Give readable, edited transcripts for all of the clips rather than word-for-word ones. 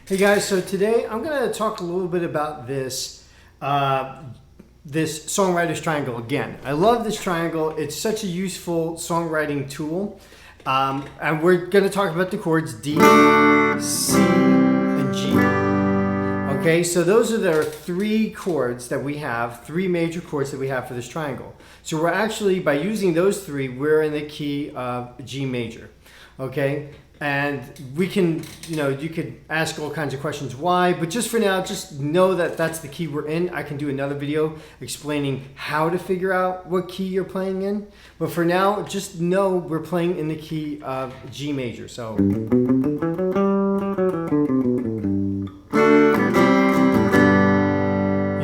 Hey guys, so today I'm going to talk a little bit about this this songwriter's triangle again. I love this triangle. It's such a useful songwriting tool. And we're going to talk about the chords D, C, and G. Okay, so those are the three chords that we have, three major chords that we have for this triangle. So we're actually, by using those three, we're in the key of G major. Okay, and we can, you could ask all kinds of questions why, but just for now, just know that that's the key we're in. I can do another video explaining how to figure out what key you're playing in. But for now, just know we're playing in the key of G major. So you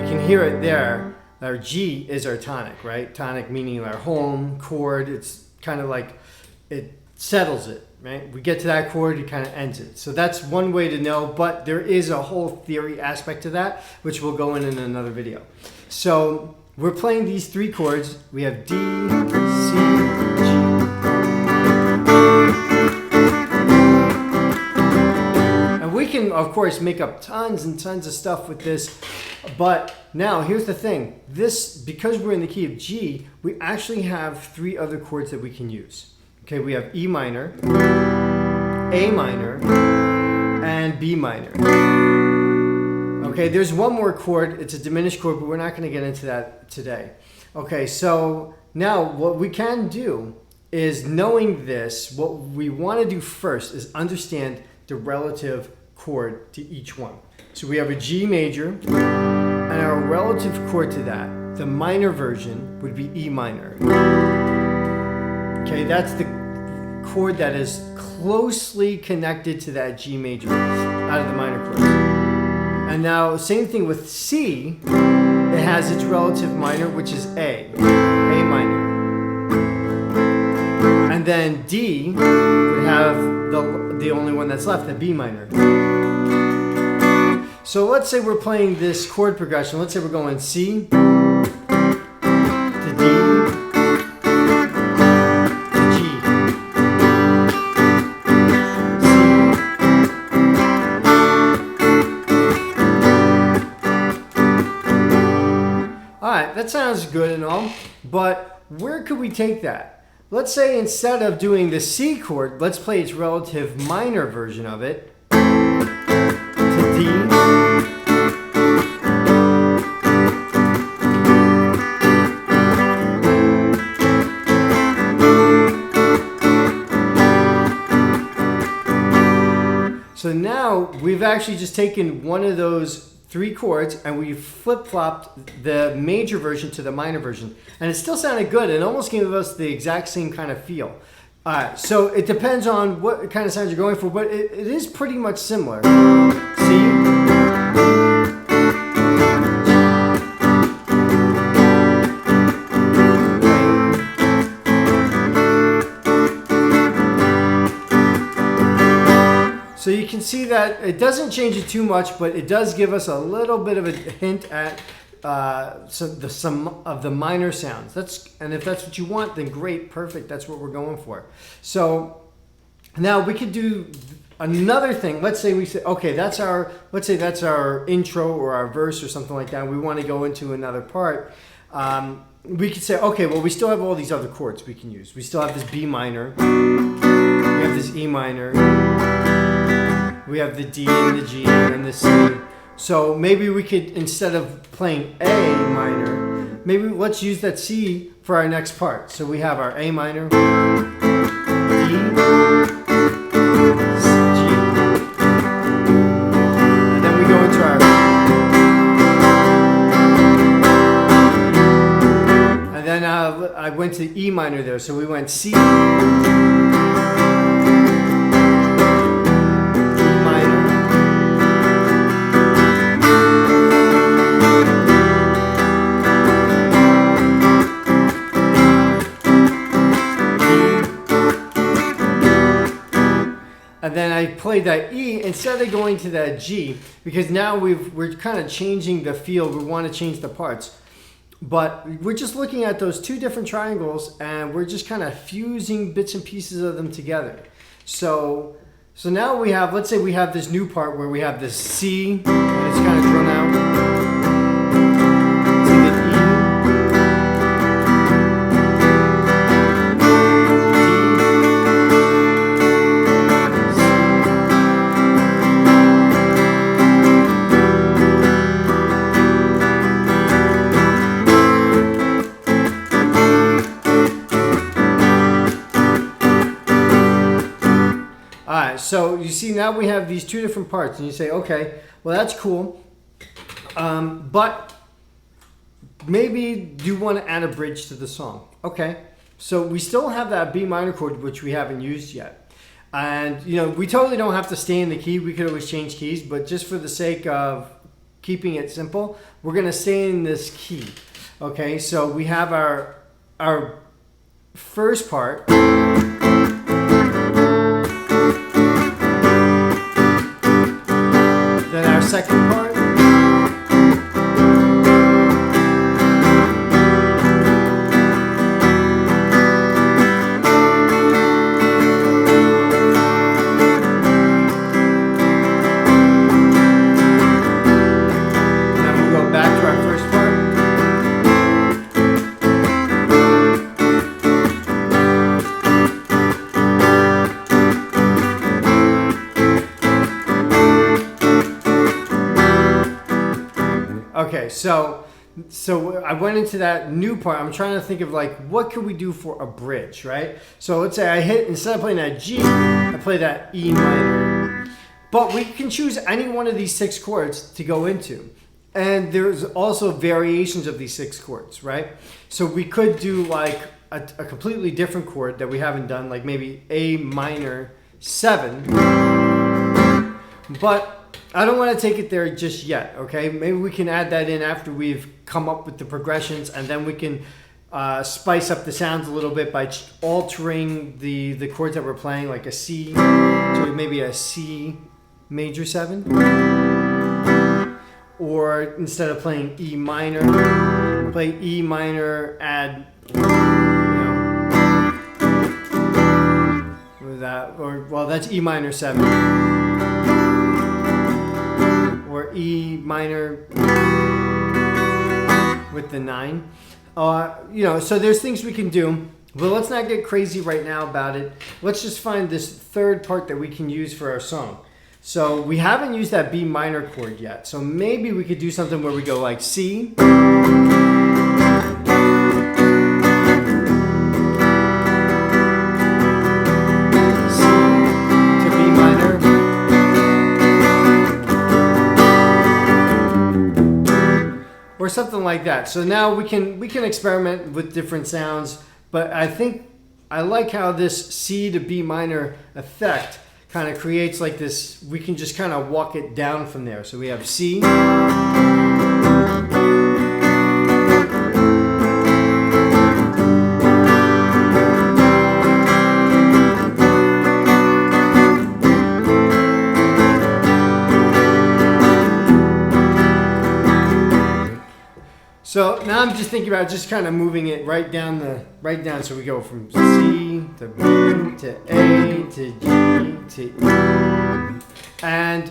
can hear it there. Our G is our tonic, right? Tonic meaning our home chord. It's kind of like it settles it, right? We get to that chord, it kind of ends it. So that's one way to know, but there is a whole theory aspect to that, which we'll go in another video. So we're playing these three chords. We have D, C, G. And we can, of course, make up tons and tons of stuff with this. But now, here's the thing. Because we're in the key of G, we actually have three other chords that we can use. Okay, we have E minor, A minor, and B minor. Okay, there's one more chord. It's a diminished chord, but we're not going to get into that today. Okay, so now what we can do is, knowing this, what we want to do first is understand the relative chord to each one. So we have a G major, and our relative chord to that, the minor version, would be E minor. Okay, that's the chord that is closely connected to that G major out of the minor chords. And now, same thing with C. It has its relative minor, which is A minor. And then D would have the only one that's left, the B minor. So let's say we're playing this chord progression. Let's say we're going C to D. That sounds good and all, but where could we take that? Let's say instead of doing the C chord, let's play its relative minor version of it to D. So now we've actually just taken one of those three chords and we flip-flopped the major version to the minor version, and it still sounded good. It almost gave us the exact same kind of feel. So it depends on what kind of sounds you're going for, but it is pretty much similar. See? So you can see that it doesn't change it too much, but it does give us a little bit of a hint at some of the minor sounds. And if that's what you want, then great, perfect. That's what we're going for. So now we could do another thing. Let's say we say, okay, that's our intro or our verse or something like that. We want to go into another part. We could say, okay, well, we still have all these other chords we can use. We still have this B minor. We have this E minor. We have the D and the G and the C. So maybe we could, instead of playing A minor, maybe let's use that C for our next part. So we have our A minor, D, G. And then we go into our... And then I went to E minor there. So we went C, and then I played that E instead of going to that G, because now we're kind of changing the feel. We want to change the parts. But we're just looking at those two different triangles and we're just kind of fusing bits and pieces of them together. So So now we have, let's say we have this new part where we have this C, and it's kind of drawn out. To the E. Alright, so you see now we have these two different parts, and you say, okay, well that's cool, but maybe you want to add a bridge to the song. Okay, so we still have that B minor chord, which we haven't used yet. And, you know, we totally don't have to stay in the key. We could always change keys, but just for the sake of keeping it simple, we're going to stay in this key. Okay, so we have our first part. Then our second part. Then we'll go back to our first part. Okay, so I went into that new part. I'm trying to think of like, what could we do for a bridge, right? So let's say I hit, instead of playing that G, I play that E minor. But we can choose any one of these 6 chords to go into. And there's also variations of these 6 chords, right? So we could do like a completely different chord that we haven't done, like maybe A minor 7. But I don't want to take it there just yet, okay? Maybe we can add that in after we've come up with the progressions, and then we can spice up the sounds a little bit by altering the chords that we're playing, like a C to maybe a C major 7. Or instead of playing E minor, play E minor, add, you know, with that, or, well, that's E minor 7. Or E minor with the 9. You know, so there's things we can do, but let's not get crazy right now about it. Let's just find this third part that we can use for our song. So we haven't used that B minor chord yet, so maybe we could do something where we go like C, or something like that. So now we can experiment with different sounds, but I think I like how this C to B minor effect kind of creates like this. We can just kind of walk it down from there. So we have C, so now I'm just thinking about just kind of moving it right down. So we go from C to B to A to G to E. And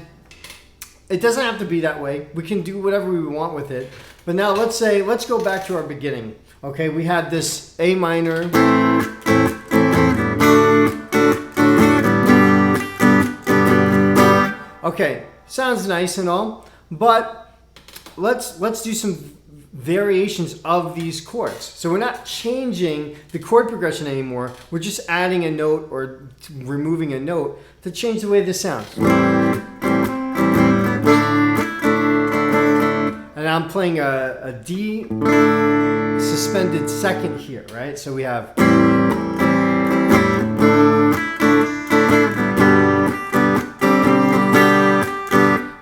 it doesn't have to be that way. We can do whatever we want with it. But now let's go back to our beginning. Okay, we had this A minor. Okay, sounds nice and all, but let's do some variations of these chords. So we're not changing the chord progression anymore. We're just adding a note or removing a note to change the way this sounds. And I'm playing a D suspended second here, right? So we have,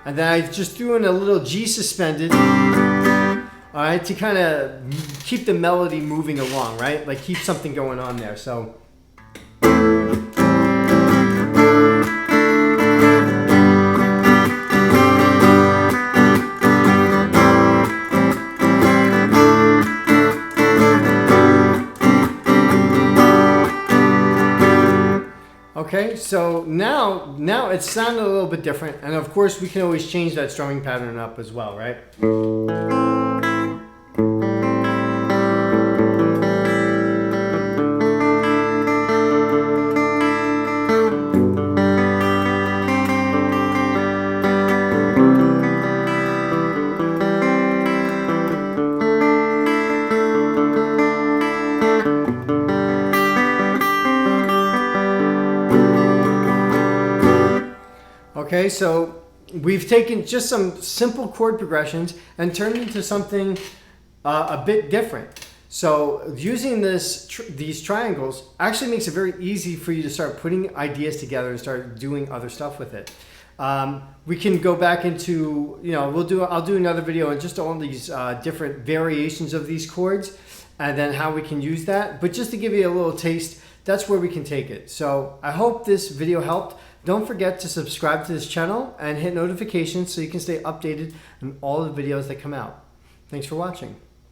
and then I just threw in a little G suspended. All right, to kind of keep the melody moving along, right? Like keep something going on there. So Okay, so now it's sounding a little bit different, and of course we can always change that strumming pattern up as well, right? Okay, so we've taken just some simple chord progressions and turned it into something a bit different. So using these triangles actually makes it very easy for you to start putting ideas together and start doing other stuff with it. We can go back into, I'll do another video on just all these different variations of these chords and then how we can use that. But just to give you a little taste, that's where we can take it. So I hope this video helped. Don't forget to subscribe to this channel and hit notifications so you can stay updated on all the videos that come out. Thanks for watching.